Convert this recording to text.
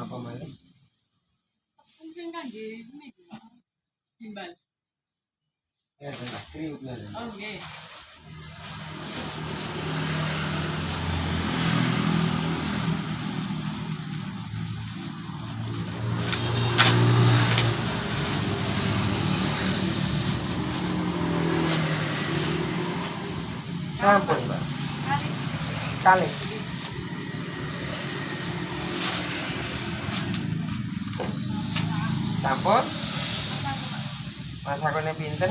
apa malih? Sing kangge niku. Gimbal. Ya, tak kriuk lah. Oh, nggih. Sampun, Mbak. Kali. Kali. Sampun? Masakane pinten?